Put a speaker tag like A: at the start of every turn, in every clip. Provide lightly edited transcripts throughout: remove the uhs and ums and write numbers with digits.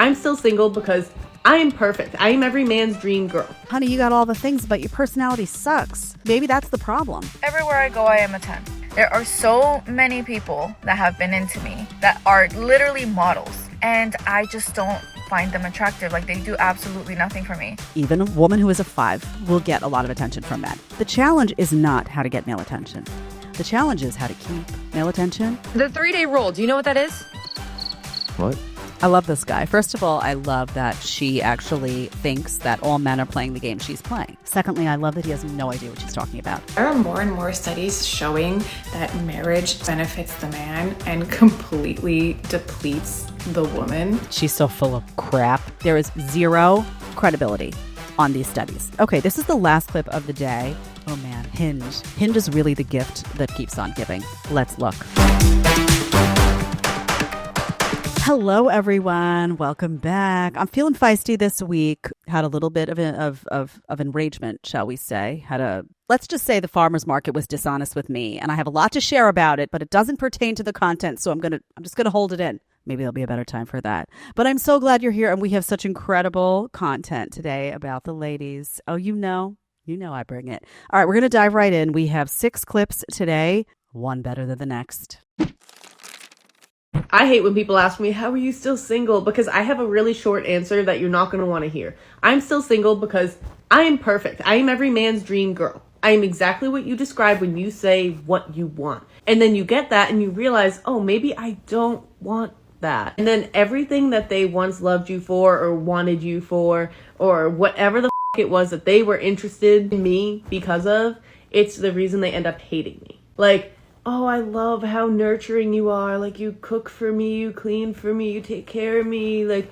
A: I'm still single because I am perfect. I am every man's dream girl.
B: Honey, you got all the things, but your personality sucks. Maybe that's the problem.
C: Everywhere I go, I am a 10. There are so many people that have been into me that are literally models, and I just don't find them attractive. Like, they do absolutely nothing for me.
B: Even a woman who is a 5 will get a lot of attention from men. The challenge is not how to get male attention. The challenge is how to keep male attention.
D: The 3-day rule, do you know what that is?
E: What?
B: I love this guy. First of all, I love that she actually thinks that all men are playing the game she's playing. Secondly, I love that he has no idea what she's talking about.
F: There are more and more studies showing that marriage benefits the man and completely depletes the woman.
B: She's so full of crap. There is zero credibility on these studies. Okay, this is the last clip of the day. Oh man, Hinge. Hinge is really the gift that keeps on giving. Let's look. Hello, everyone. Welcome back. I'm feeling feisty this week. Had a little bit of enragement, shall we say. Let's just say the farmer's market was dishonest with me, and I have a lot to share about it, but it doesn't pertain to the content, so I'm just gonna hold it in. Maybe there'll be a better time for that. But I'm so glad you're here, and we have such incredible content today about the ladies. Oh, you know I bring it. All right, we're gonna dive right in. We have 6 clips today, one better than the next.
A: I hate when people ask me, how are you still single? Because I have a really short answer that you're not going to want to hear. I'm still single because I am perfect. I am every man's dream girl. I am exactly what you describe when you say what you want. And then you get that and you realize, oh, maybe I don't want that. And then everything that they once loved you for or wanted you for or whatever the it was that they were interested in me because of, it's the reason they end up hating me. Like, oh, I love how nurturing you are. Like, you cook for me, you clean for me, you take care of me. Like,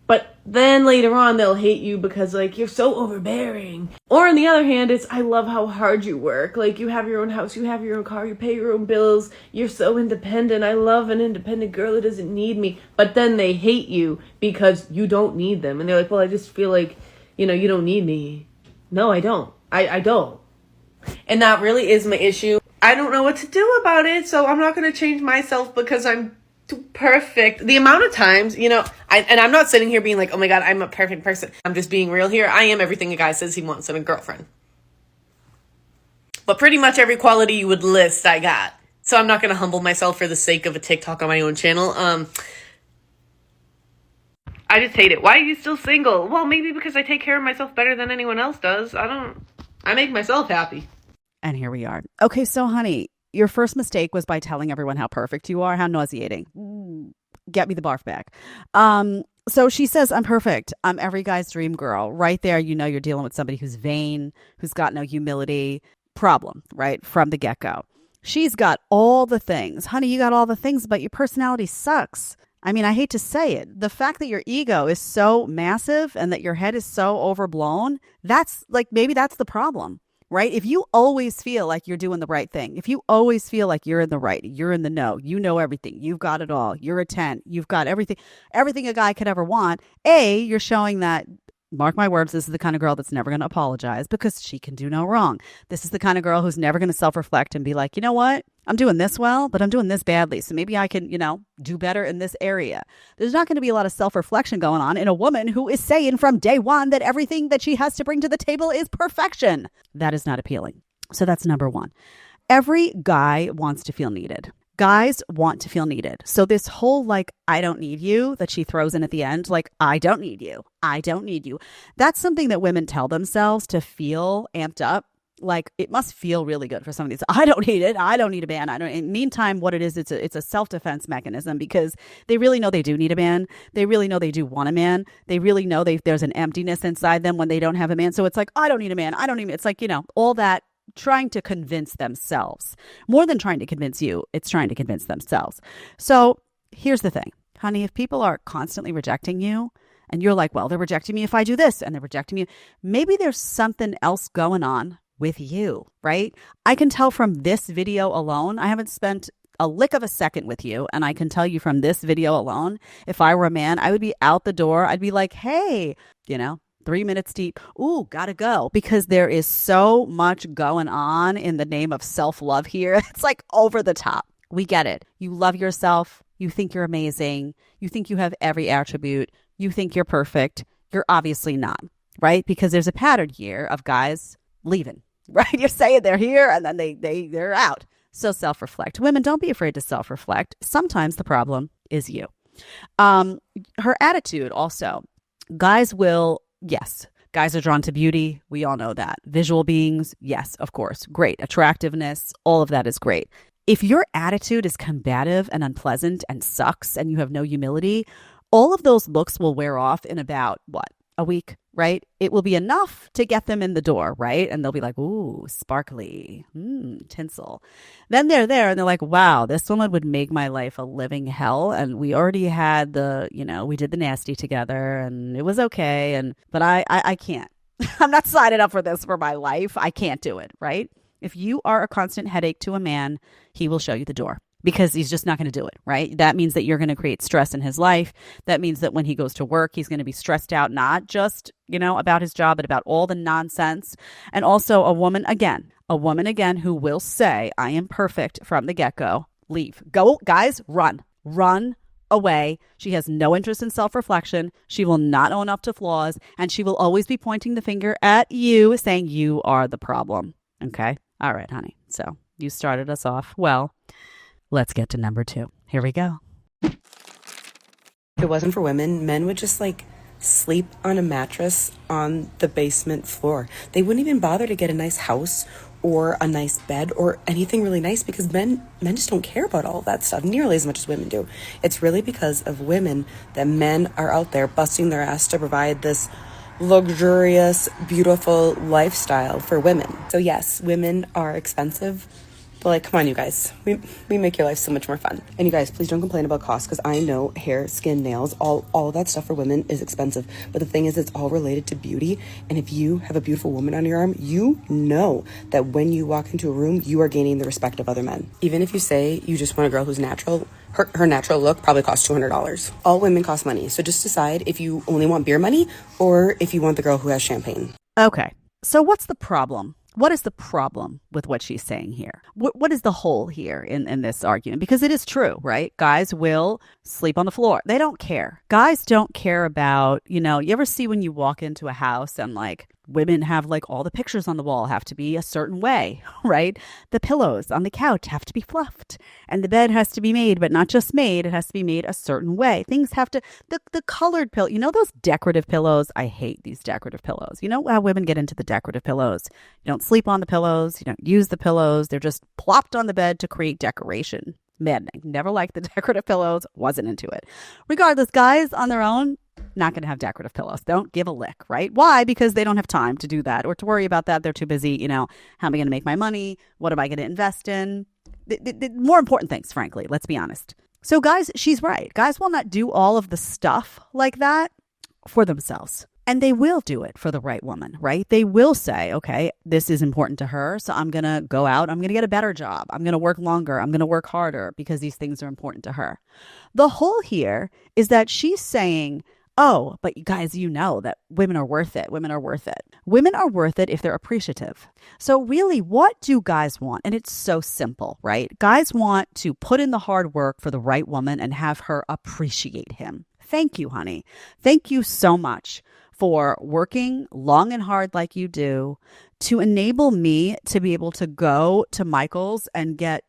A: but then later on, they'll hate you because, like, you're so overbearing. Or on the other hand, it's, I love how hard you work. Like, you have your own house, you have your own car, you pay your own bills. You're so independent. I love an independent girl that doesn't need me. But then they hate you because you don't need them. And they're like, well, I just feel like, you don't need me. No, I don't. I don't. And that really is my issue. I don't know what to do about it, so I'm not going to change myself because I'm too perfect. The amount of times, I'm not sitting here being like, oh my God, I'm a perfect person. I'm just being real here. I am everything a guy says he wants in a girlfriend. But pretty much every quality you would list, I got. So I'm not going to humble myself for the sake of a TikTok on my own channel. I just hate it. Why are you still single? Well, maybe because I take care of myself better than anyone else does. I make myself happy.
B: And here we are. Okay, so honey, your first mistake was by telling everyone how perfect you are. How nauseating. Get me the barf back. So she says, I'm perfect. I'm every guy's dream girl. Right there, you're dealing with somebody who's vain, who's got no humility. Problem, right? From the get-go. She's got all the things. Honey, you got all the things, but your personality sucks. I mean, I hate to say it. The fact that your ego is so massive and that your head is so overblown, maybe that's the problem. Right? If you always feel like you're doing the right thing, if you always feel like you're in the right, you're in the know, you know everything, you've got it all, you're a 10, you've got everything a guy could ever want, you're showing that, mark my words, this is the kind of girl that's never going to apologize because she can do no wrong. This is the kind of girl who's never going to self-reflect and be like, you know what? I'm doing this well, but I'm doing this badly. So maybe I can, do better in this area. There's not going to be a lot of self-reflection going on in a woman who is saying from day one that everything that she has to bring to the table is perfection. That is not appealing. So that's number one. Every guy wants to feel needed. Guys want to feel needed. So this whole I don't need you that she throws in at the end, I don't need you. I don't need you. That's something that women tell themselves to feel amped up. It must feel really good for some of these. I don't need it. I don't need a man. Meantime, what it is, it's a self-defense mechanism because they really know they do need a man. They really know they do want a man. They really know there's an emptiness inside them when they don't have a man. So it's I don't need a man. I don't need. It's all that trying to convince themselves. More than trying to convince you, it's trying to convince themselves. So here's the thing, honey. If people are constantly rejecting you, and you're like, well, they're rejecting me if I do this, and they're rejecting me, maybe there's something else going on with you, right? I can tell from this video alone, I haven't spent a lick of a second with you, and I can tell you from this video alone, if I were a man, I would be out the door. I'd be like, hey, 3 minutes deep. Ooh, gotta go. Because there is so much going on in the name of self-love here. It's over the top. We get it. You love yourself. You think you're amazing. You think you have every attribute. You think you're perfect. You're obviously not, right? Because there's a pattern here of guys leaving, right? You're saying they're here and then they're out. So self-reflect. Women, don't be afraid to self-reflect. Sometimes the problem is you. Her attitude also. Guys are drawn to beauty. We all know that. Visual beings, yes, of course. Great. Attractiveness, all of that is great. If your attitude is combative and unpleasant and sucks and you have no humility, all of those looks will wear off in about, a week, right? It will be enough to get them in the door, right? And they'll be like, ooh, sparkly, tinsel. Then they're there and they're like, wow, this woman would make my life a living hell. And we already had we did the nasty together and it was okay. But I can't. I'm not signing up for this for my life. I can't do it, right? If you are a constant headache to a man, he will show you the door. Because he's just not going to do it, right? That means that you're going to create stress in his life. That means that when he goes to work, he's going to be stressed out, not just, about his job, but about all the nonsense. And also a woman again who will say, I am perfect from the get-go. Leave. Go, guys, run away. She has no interest in self-reflection. She will not own up to flaws. And she will always be pointing the finger at you, saying you are the problem. Okay? All right, honey. So you started us off well. Let's get to number 2. Here we go.
E: If it wasn't for women, men would just sleep on a mattress on the basement floor. They wouldn't even bother to get a nice house or a nice bed or anything really nice because men just don't care about all of that stuff nearly as much as women do. It's really because of women that men are out there busting their ass to provide this luxurious, beautiful lifestyle for women. So yes, women are expensive. But come on, you guys. We make your life so much more fun. And you guys, please don't complain about cost because I know hair, skin, nails, all of that stuff for women is expensive. But the thing is, it's all related to beauty. And if you have a beautiful woman on your arm, you know that when you walk into a room, you are gaining the respect of other men. Even if you say you just want a girl who's natural, her natural look probably costs $200. All women cost money. So just decide if you only want beer money or if you want the girl who has champagne.
B: Okay. So what's the problem? What is the problem with what she's saying here? What is the hole here in this argument? Because it is true, right? Guys will sleep on the floor. They don't care. Guys don't care about, you ever see when you walk into a house and women have all the pictures on the wall have to be a certain way, right? The pillows on the couch have to be fluffed and the bed has to be made, but not just made. It has to be made a certain way. Things have to, the colored pillow, those decorative pillows. I hate these decorative pillows. You know how women get into the decorative pillows. You don't sleep on the pillows. You don't use the pillows. They're just plopped on the bed to create decoration. Maddening. Never liked the decorative pillows. Wasn't into it. Regardless, guys on their own, not going to have decorative pillows. Don't give a lick, right? Why? Because they don't have time to do that or to worry about that. They're too busy. How am I going to make my money? What am I going to invest in? The more important things, frankly. Let's be honest. So guys, she's right. Guys will not do all of the stuff like that for themselves. And they will do it for the right woman, right? They will say, okay, this is important to her. So I'm going to go out. I'm going to get a better job. I'm going to work longer. I'm going to work harder because these things are important to her. The whole here is that she's saying, oh, but you guys, that women are worth it. Women are worth it. Women are worth it if they're appreciative. So really, what do guys want? And it's so simple, right? Guys want to put in the hard work for the right woman and have her appreciate him. Thank you, honey. Thank you so much for working long and hard like you do to enable me to be able to go to Michael's and get,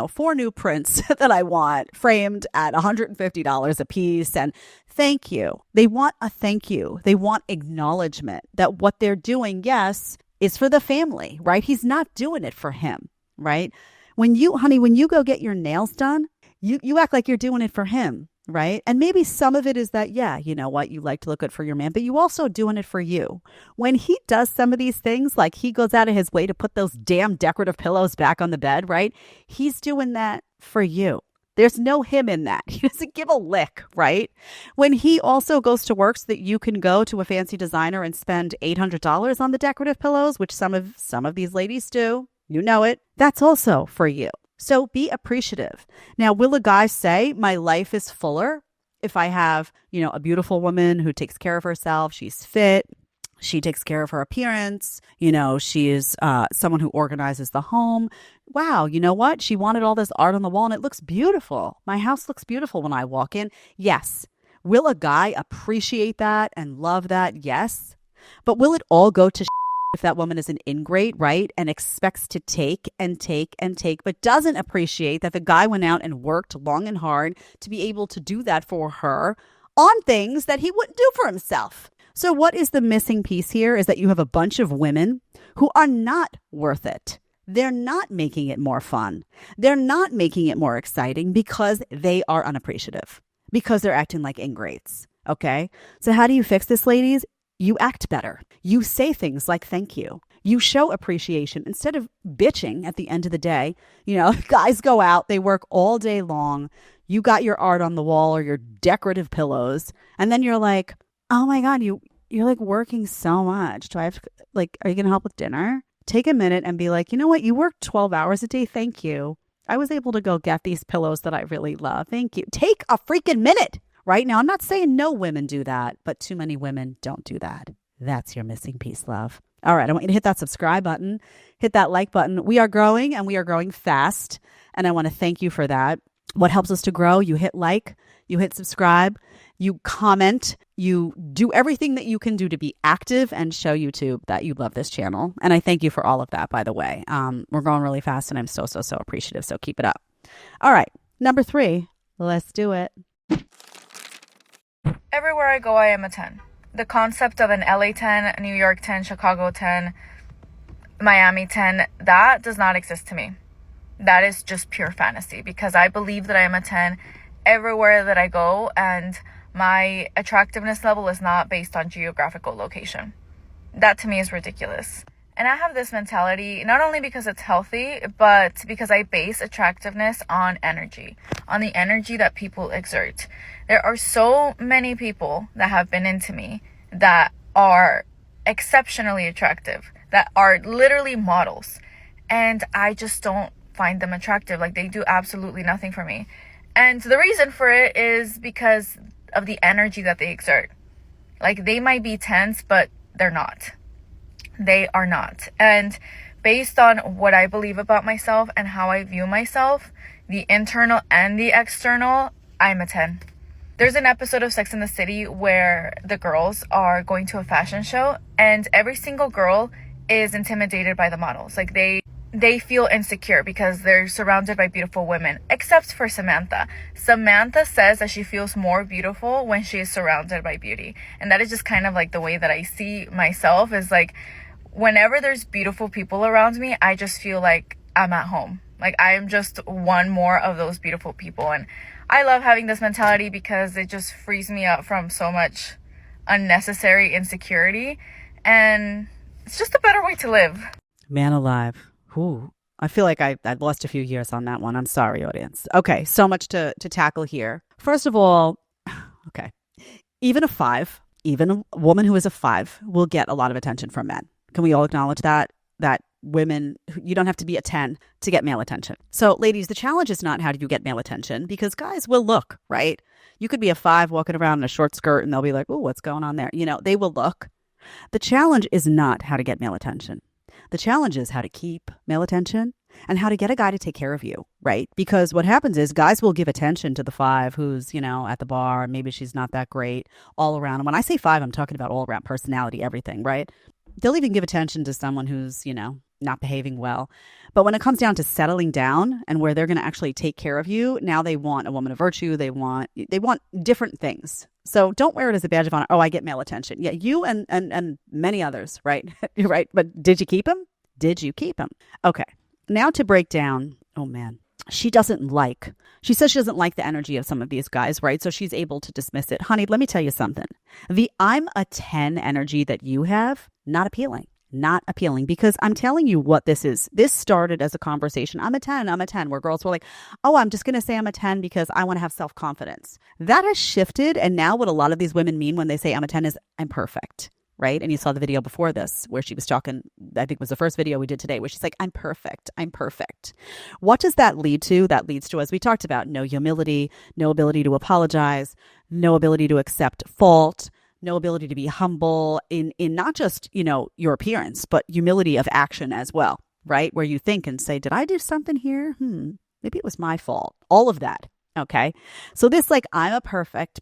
B: 4 new prints that I want framed at $150 a piece. And thank you. They want a thank you. They want acknowledgement that what they're doing, yes, is for the family, right? He's not doing it for him, right? When you go get your nails done, you act like you're doing it for him. Right? And maybe some of it is that, you like to look good for your man, but you also doing it for you. When he does some of these things, like he goes out of his way to put those damn decorative pillows back on the bed, right? He's doing that for you. There's no him in that. He doesn't give a lick, right? When he also goes to work so that you can go to a fancy designer and spend $800 on the decorative pillows, which some of these ladies do, that's also for you. So be appreciative. Now, will a guy say my life is fuller if I have, a beautiful woman who takes care of herself, she's fit, She takes care of her appearance. You know, she is someone who organizes the home. Wow, you know what? She wanted all this art on the wall and it looks beautiful. My house looks beautiful when I walk in. Yes. Will a guy appreciate that and love that? Yes. But will it all go to if that woman is an ingrate, right? And expects to take and take and take, but doesn't appreciate that the guy went out and worked long and hard to be able to do that for her on things that he wouldn't do for himself. So what is the missing piece here is that you have a bunch of women who are not worth it. They're not making it more fun. They're not making it more exciting because they are unappreciative, because they're acting like ingrates. Okay? So how do you fix this, ladies? You act better. You say things like thank you. You show appreciation instead of bitching at the end of the day. You know, guys go out, they work all day long. You got your art on the wall or your decorative pillows. And then you're like, oh my God, you're like working so much. Do I have to, like, are you going to help with dinner? Take a minute and be like, you know what? You work 12 hours a day. Thank you. I was able to go get these pillows that I really love. Thank you. Take a freaking minute. Right now, I'm not saying no women do that, but too many women don't do that. That's your missing piece, love. All right, I want you to hit that subscribe button, hit that like button. We are growing and we are growing fast, and I want to thank you for that. What helps us to grow? You hit like, you hit subscribe, you comment, you do everything that you can do to be active and show YouTube that you love this channel. And I thank you for all of that, by the way. We're growing really fast and I'm so appreciative, so keep it up. All right, number 3, let's do it.
C: Everywhere I go, I am a 10. The concept of an LA 10, New York 10, Chicago 10, Miami 10, that does not exist to me. That is just pure fantasy because I believe that I am a 10 everywhere that I go, and my attractiveness level is not based on geographical location. That to me is ridiculous. And I have this mentality not only because it's healthy, but because I base attractiveness on energy, on the energy that people exert. There are so many people that have been into me that are exceptionally attractive, that are literally models. And I just don't find them attractive. Like, they do absolutely nothing for me. And the reason for it is because of the energy that they exert. Like, they might be 10s, but they're not. They are not. And based on what I believe about myself and how I view myself, the internal and the external, I'm a 10. There's an episode of Sex and the City where the girls are going to a fashion show and every single girl is intimidated by the models. Like, they feel insecure because they're surrounded by beautiful women, except for Samantha. Samantha says that she feels more beautiful when she is surrounded by beauty. And that is just kind of like the way that I see myself, is like, whenever there's beautiful people around me, I just feel like I'm at home. Like, I am just one more of those beautiful people. And I love having this mentality because it just frees me up from so much unnecessary insecurity. And it's just a better way to live.
B: Man alive. Ooh, I feel like I lost a few years on that one. I'm sorry, audience. Okay, so much to tackle here. First of all, okay, even a 5, even a woman who is a 5 will get a lot of attention from men. Can we all acknowledge that? That women, you don't have to be a 10 to get male attention. So ladies, the challenge is not how do you get male attention, because guys will look, right? You could be a 5 walking around in a short skirt and they'll be like, oh, what's going on there? You know, they will look. The challenge is not how to get male attention. The challenge is how to keep male attention and how to get a guy to take care of you, right? Because what happens is guys will give attention to the 5 who's, you know, at the bar, and maybe she's not that great all around. And when I say 5, I'm talking about all around personality, everything, right? They'll even give attention to someone who's, you know, not behaving well. But when it comes down to settling down and where they're going to actually take care of you, now they want a woman of virtue. They want different things. So don't wear it as a badge of honor. Oh, I get male attention. Yeah, you and many others, right? You're right. But did you keep him? Did you keep him? Okay. Now to break down. Oh, man. She says she doesn't like the energy of some of these guys, right? So she's able to dismiss it. Honey, let me tell you something. The I'm a 10 energy that you have, not appealing. Not appealing, because I'm telling you what this is. This started as a conversation. I'm a 10, where girls were like, oh, I'm just going to say I'm a 10 because I want to have self-confidence. That has shifted. And now what a lot of these women mean when they say I'm a 10 is I'm perfect, right? And you saw the video before this where she was talking, I think it was the first video we did today, where she's like, I'm perfect. I'm perfect. What does that lead to? That leads to, as we talked about, no humility, no ability to apologize, no ability to accept fault, no ability to be humble in not just, your appearance, but humility of action as well, right? Where you think and say, did I do something here? Maybe it was my fault. All of that. Okay. So this, I'm a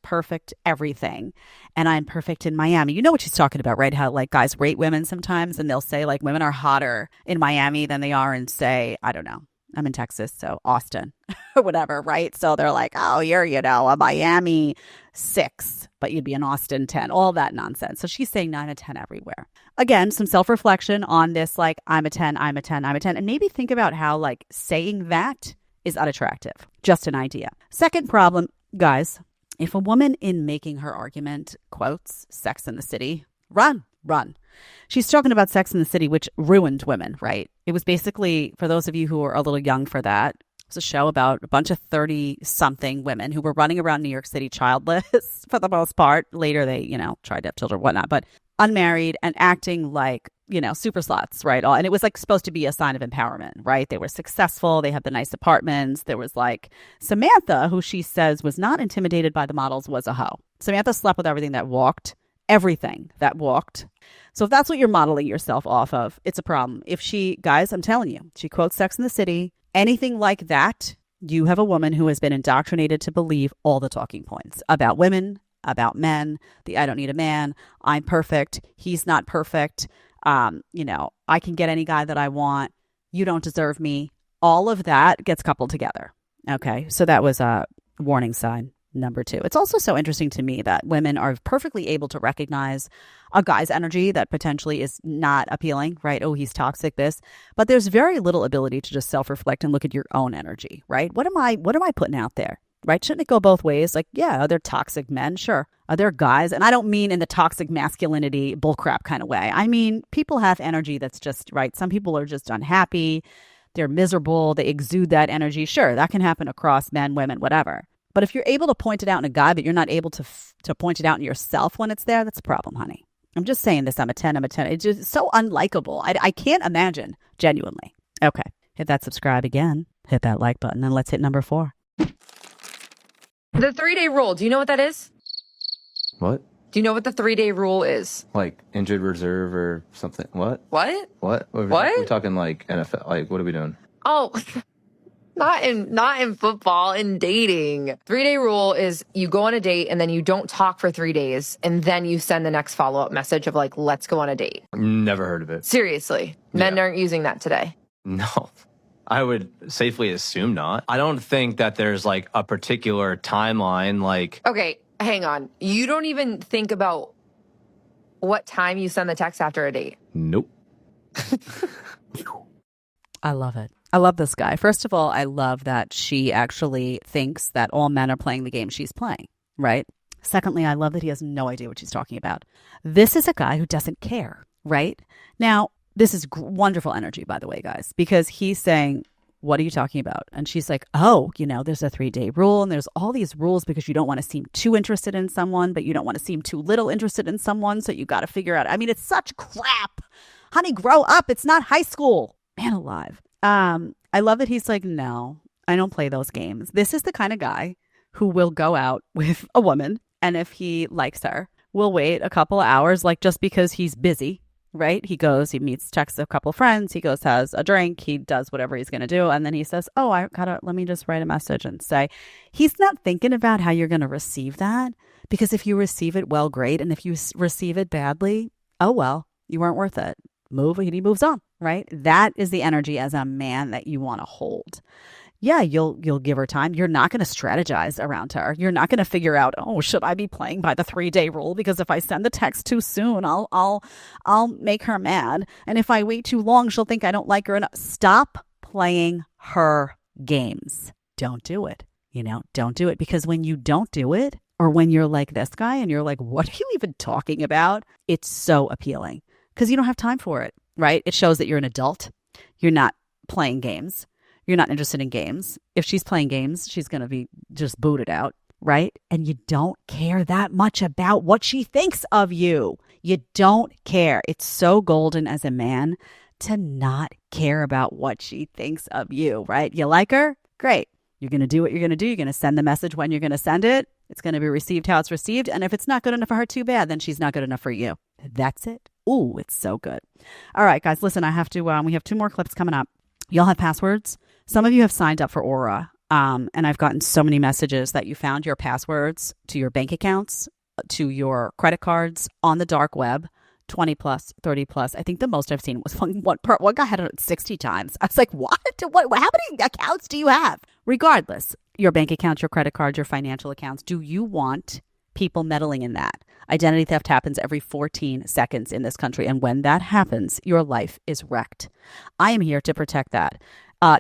B: perfect everything. And I'm perfect in Miami. You know what she's talking about, right? How guys rate women sometimes and they'll say women are hotter in Miami than they are in, say, I don't know. I'm in Texas, so Austin or whatever, right? So they're like, oh, you're, a Miami 6, but you'd be an Austin 10, all that nonsense. So she's saying 9 and 10 everywhere. Again, some self-reflection on this, I'm a 10, I'm a 10, I'm a 10. And maybe think about how saying that is unattractive. Just an idea. Second problem, guys, if a woman in making her argument quotes Sex and the City, run. She's talking about Sex and the City, which ruined women, right? It was basically, for those of you who are a little young for that, it was a show about a bunch of 30-something women who were running around New York City childless for the most part. Later, they, tried to have children, whatnot, but unmarried and acting like, super sluts, right? And it was supposed to be a sign of empowerment, right? They were successful. They had the nice apartments. There was Samantha, who she says was not intimidated by the models, was a hoe. Samantha slept with everything that walked. So if that's what you're modeling yourself off of, it's a problem. If guys, I'm telling you, she quotes Sex and the City, anything like that, you have a woman who has been indoctrinated to believe all the talking points about women, about men, I don't need a man, I'm perfect, he's not perfect, I can get any guy that I want, you don't deserve me. All of that gets coupled together. Okay, so that was a warning sign. Number 2. It's also so interesting to me that women are perfectly able to recognize a guy's energy that potentially is not appealing, right? Oh, he's toxic, this. But there's very little ability to just self-reflect and look at your own energy, right? What am I putting out there, right? Shouldn't it go both ways? Are there toxic men? Sure. Are there guys? And I don't mean in the toxic masculinity bullcrap kind of way. I mean, people have energy that's just, right? Some people are just unhappy. They're miserable. They exude that energy. Sure, that can happen across men, women, whatever. But if you're able to point it out in a guy, but you're not able to point it out in yourself when it's there, that's a problem, honey. I'm just saying this. I'm a 10. It's just so unlikable. I can't imagine, genuinely. Okay. Hit that subscribe again. Hit that like button. And let's hit number 4.
D: The 3-day rule. Do you know what that is?
G: What?
D: Do you know what the 3-day rule is?
G: Injured reserve or something? What?
D: What?
G: What? We're talking NFL. What are we doing?
D: Oh, not in football, in dating. 3-day rule is you go on a date and then you don't talk for 3 days and then you send the next follow-up message of let's go on a date.
G: Never heard of it.
D: Seriously. Men aren't using that today.
G: No. I would safely assume not. I don't think that there's a particular timeline
D: Okay, hang on. You don't even think about what time you send the text after a date.
G: Nope.
B: I love it. I love this guy. First of all, I love that she actually thinks that all men are playing the game she's playing, right? Secondly, I love that he has no idea what she's talking about. This is a guy who doesn't care, right? Now, this is wonderful energy, by the way, guys, because he's saying, what are you talking about? And she's like, oh, there's a 3-day rule and there's all these rules because you don't want to seem too interested in someone, but you don't want to seem too little interested in someone. So you got to figure out. I mean, it's such crap. Honey, grow up. It's not high school. Man alive. I love that he's like, no, I don't play those games. This is the kind of guy who will go out with a woman. And if he likes her, will wait a couple of hours, just because he's busy, right? He goes, he texts a couple of friends. He goes, has a drink. He does whatever he's going to do. And then he says, oh, let me just write a message and say, he's not thinking about how you're going to receive that. Because if you receive it, well, great. And if you receive it badly, oh, well, you weren't worth it. He moves on, right? That is the energy as a man that you want to hold. Yeah, you'll give her time. You're not going to strategize around her. You're not going to figure out, oh, should I be playing by the 3-day rule? Because if I send the text too soon, I'll make her mad. And if I wait too long, she'll think I don't like her enough. Stop playing her games. Don't do it. Don't do it. Because when you don't do it, or when you're like this guy and you're like, what are you even talking about? It's so appealing. Because you don't have time for it, right? It shows that you're an adult. You're not playing games. You're not interested in games. If she's playing games, she's going to be just booted out, right? And you don't care that much about what she thinks of you. You don't care. It's so golden as a man to not care about what she thinks of you, right? You like her? Great. You're going to do what you're going to do. You're going to send the message when you're going to send it. It's going to be received how it's received. And if it's not good enough for her, too bad, then she's not good enough for you. That's it. Ooh, it's so good. All right, guys, listen, I have to, we have 2 more clips coming up. Y'all have passwords. Some of you have signed up for Aura. And I've gotten so many messages that you found your passwords to your bank accounts, to your credit cards on the dark web, 20 plus, 30 plus. I think the most I've seen was one guy had it 60 times. I was like, what? How many accounts do you have? Regardless, your bank accounts, your credit cards, your financial accounts, do you want people meddling in that? Identity theft happens every 14 seconds in this country. And when that happens, your life is wrecked. I am here to protect that.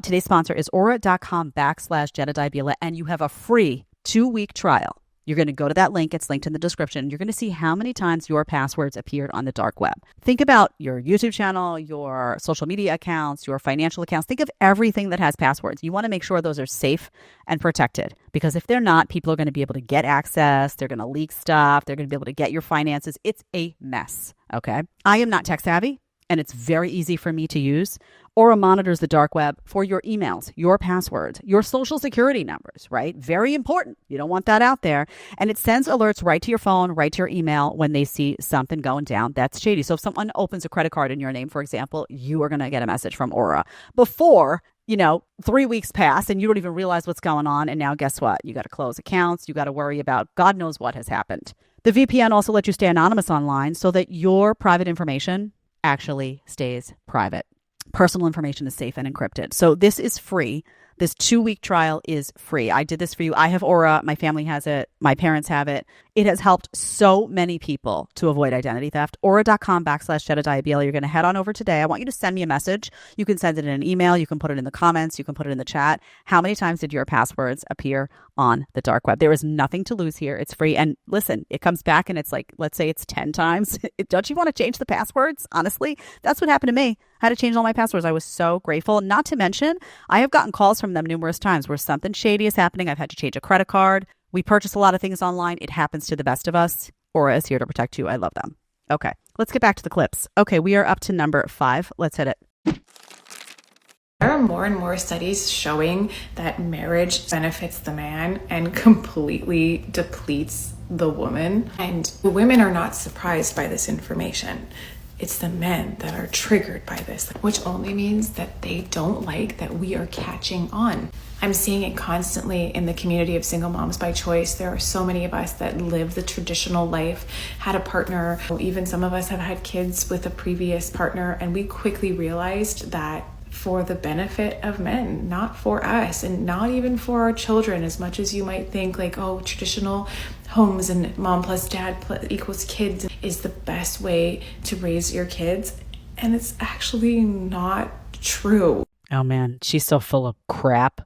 B: Today's sponsor is aura.com/Jedediah Bila, and you have a free 2-week trial. You're going to go to that link. It's linked in the description. You're going to see how many times your passwords appeared on the dark web. Think about your YouTube channel, your social media accounts, your financial accounts. Think of everything that has passwords. You want to make sure those are safe and protected, because if they're not, people are going to be able to get access. They're going to leak stuff. They're going to be able to get your finances. It's a mess. Okay. I am not tech savvy, and it's very easy for me to use. Aura monitors the dark web for your emails, your passwords, your social security numbers, right? Very important. You don't want that out there. And it sends alerts right to your phone, right to your email when they see something going down that's shady. So if someone opens a credit card in your name, for example, you are going to get a message from Aura before, 3 weeks pass and you don't even realize what's going on. And now guess what? You got to close accounts. You got to worry about God knows what has happened. The VPN also lets you stay anonymous online so that your private information actually stays private. Personal information is safe and encrypted. So this is free. This 2-week trial is free. I did this for you. I have Aura. My family has it. My parents have it. It has helped so many people to avoid identity theft. Aura.com/Jedediah Bila. You're going to head on over today. I want you to send me a message. You can send it in an email. You can put it in the comments. You can put it in the chat. How many times did your passwords appear on the dark web? There is nothing to lose here. It's free. And listen, it comes back and it's like, let's say it's 10 times. Don't you want to change the passwords? Honestly, that's what happened to me. I had to change all my passwords. I was so grateful. Not to mention, I have gotten calls from them numerous times where something shady is happening. I've had to change a credit card. We purchase a lot of things online. It happens to the best of us. Aura is here to protect you. I love them. Okay, let's get back to the clips. Okay, we are up to number 5. Let's hit it.
F: There are more and more studies showing that marriage benefits the man and completely depletes the woman. And the women are not surprised by this information. It's the men that are triggered by this, which only means that they don't like that we are catching on. I'm seeing it constantly in the community of single moms by choice. There are so many of us that live the traditional life, had a partner, even some of us have had kids with a previous partner, and we quickly realized that for the benefit of men, not for us, and not even for our children, as much as you might think like, oh, traditional homes and mom plus dad equals kids is the best way to raise your kids. And it's actually not true.
B: Oh man, she's so full of crap.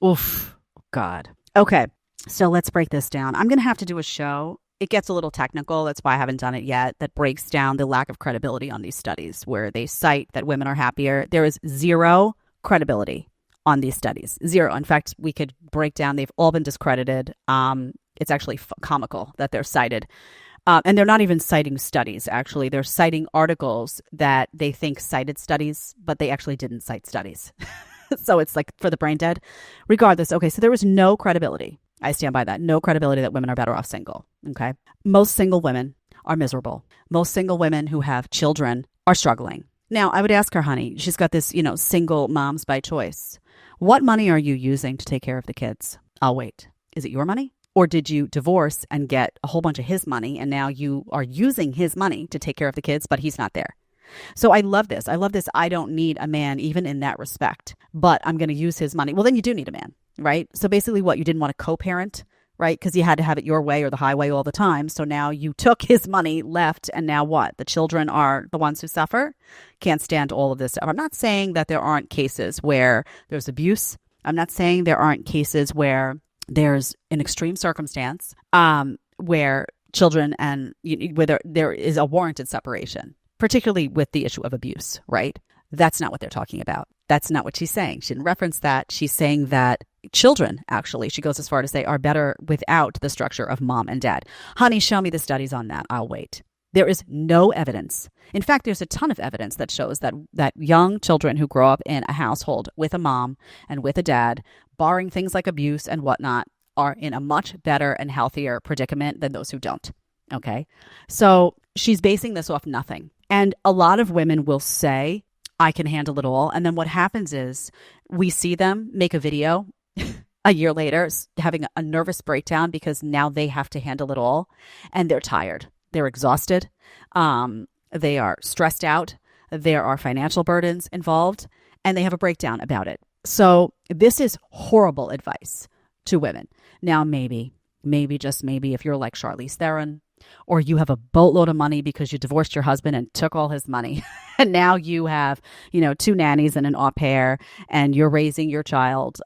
B: Oof, God. Okay, so let's break this down. I'm going to have to do a show. It gets a little technical. That's why I haven't done it yet. That breaks down the lack of credibility on these studies where they cite that women are happier. There is zero credibility on these studies. Zero. In fact, we could break down. They've all been discredited. It's actually comical that they're cited. And they're not even citing studies, actually. They're citing articles that they think cited studies, but they actually didn't cite studies. So it's like for the brain dead. Regardless, okay, so there was no credibility. I stand by that. No credibility that women are better off single, okay? Most single women are miserable. Most single women who have children are struggling. Now, I would ask her, honey, she's got this, single moms by choice. What money are you using to take care of the kids? I'll wait. Is it your money? Or did you divorce and get a whole bunch of his money and now you are using his money to take care of the kids, but he's not there? So I love this. I don't need a man even in that respect, but I'm going to use his money. Well, then you do need a man, right? So basically what, you didn't want to co-parent, right? Because you had to have it your way or the highway all the time. So now you took his money, left, and now what? The children are the ones who suffer? Can't stand all of this. I'm not saying that there aren't cases where there's abuse. I'm not saying there aren't cases where there's an extreme circumstance where children and whether there is a warranted separation, particularly with the issue of abuse, right? That's not what they're talking about. That's not what she's saying. She didn't reference that. She's saying that children, actually, she goes as far to say, are better without the structure of mom and dad. Honey, show me the studies on that. I'll wait. There is no evidence. In fact, there's a ton of evidence that shows that young children who grow up in a household with a mom and with a dad, barring things like abuse and whatnot, are in a much better and healthier predicament than those who don't. Okay. So she's basing this off nothing. And a lot of women will say, I can handle it all. And then what happens is we see them make a video a year later having a nervous breakdown because now they have to handle it all. And they're tired. They're exhausted. They are stressed out. There are financial burdens involved. And they have a breakdown about it. So this is horrible advice to women. Now, maybe, just maybe, if you're like Charlize Theron, or you have a boatload of money because you divorced your husband and took all his money, and now you have, 2 nannies and an au pair, and you're raising your child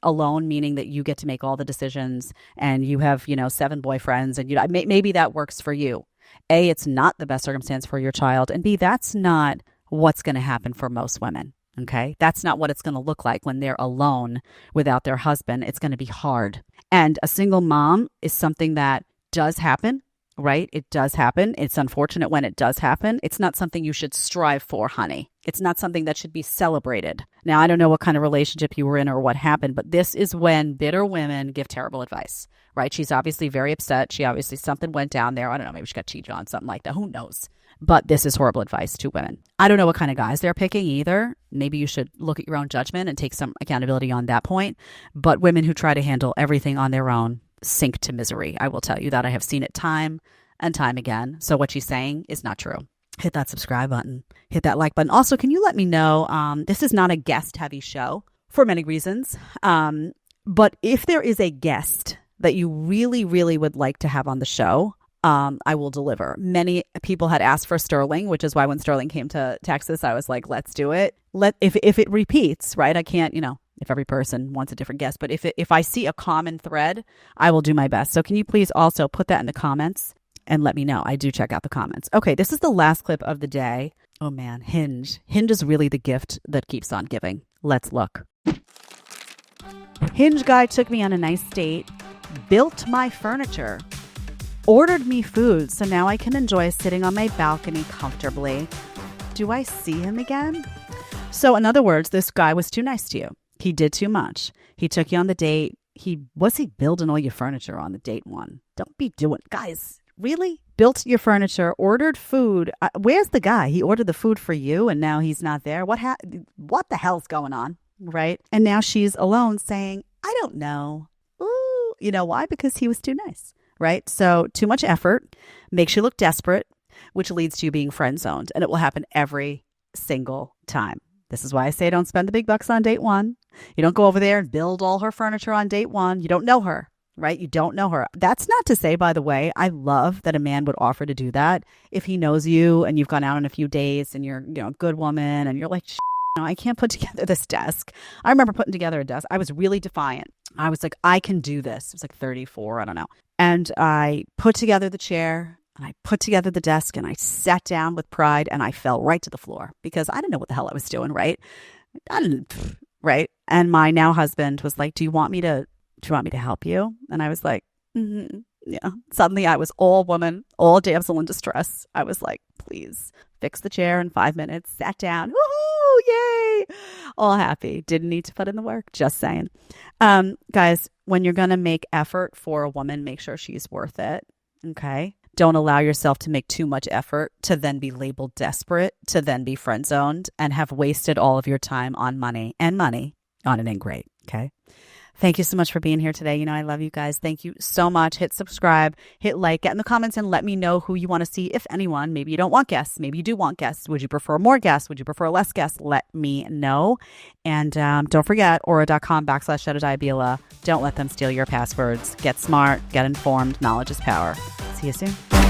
B: alone, meaning that you get to make all the decisions, and you have, 7 boyfriends, and maybe that works for you. A, it's not the best circumstance for your child, and B, that's not what's going to happen for most women. Okay, that's not what it's going to look like when they're alone without their husband. It's going to be hard. And a single mom is something that does happen, right? It does happen. It's unfortunate when it does happen. It's not something you should strive for, honey. It's not something that should be celebrated. Now, I don't know what kind of relationship you were in or what happened, but this is when bitter women give terrible advice, right? She's obviously very upset. Something went down there. I don't know, maybe she got cheated on, something like that. Who knows? But this is horrible advice to women. I don't know what kind of guys they're picking either. Maybe you should look at your own judgment and take some accountability on that point. But women who try to handle everything on their own sink to misery. I will tell you that. I have seen it time and time again. So what she's saying is not true. Hit that subscribe button. Hit that like button. Also, can you let me know, this is not a guest-heavy show for many reasons. But if there is a guest that you really, really would like to have on the show, I will deliver. Many people had asked for Sterling, which is why when Sterling came to Texas, I was like, let's do it. If it repeats, right? I can't, if every person wants a different guest, but if I see a common thread, I will do my best. So can you please also put that in the comments and let me know? I do check out the comments. Okay, this is the last clip of the day. Oh man, Hinge. Hinge is really the gift that keeps on giving. Let's look. Hinge guy took me on a nice date, built my furniture, ordered me food, so now I can enjoy sitting on my balcony comfortably. Do I see him again? So in other words, this guy was too nice to you. He did too much. He took you on the date. Was he building all your furniture on the date one? Don't be doing, guys, really? Built your furniture, ordered food. Where's the guy? He ordered the food for you and now he's not there. What the hell's going on? Right? And now she's alone saying, I don't know. Ooh, you know why? Because he was too nice. Right? So too much effort makes you look desperate, which leads to you being friend zoned. And it will happen every single time. This is why I say don't spend the big bucks on date one. You don't go over there and build all her furniture on date one. You don't know her, right? You don't know her. That's not to say, by the way, I love that a man would offer to do that if he knows you and you've gone out on a few dates and you're a good woman and you're like, I can't put together this desk. I remember putting together a desk. I was really defiant. I was like, I can do this. It was like 34, I don't know. And I put together the chair and I put together the desk and I sat down with pride and I fell right to the floor because I didn't know what the hell I was doing, right? Right? And my now husband was like, do you want me to help you? And I was like, yeah. Suddenly I was all woman, all damsel in distress. I was like, please fix the chair in 5 minutes, sat down. Woohoo! Yay! All happy. Didn't need to put in the work. Just saying. Guys, when you're going to make effort for a woman, make sure she's worth it. Okay? Don't allow yourself to make too much effort to then be labeled desperate, to then be friend zoned and have wasted all of your time on money on an ingrate. Okay? Thank you so much for being here today. I love you guys. Thank you so much. Hit subscribe, hit like, get in the comments and let me know who you want to see, if anyone. Maybe you don't want guests. Maybe you do want guests. Would you prefer more guests? Would you prefer less guests? Let me know. And don't forget, aura.com/Jedediah Bila. Don't let them steal your passwords. Get smart, get informed. Knowledge is power. See you soon.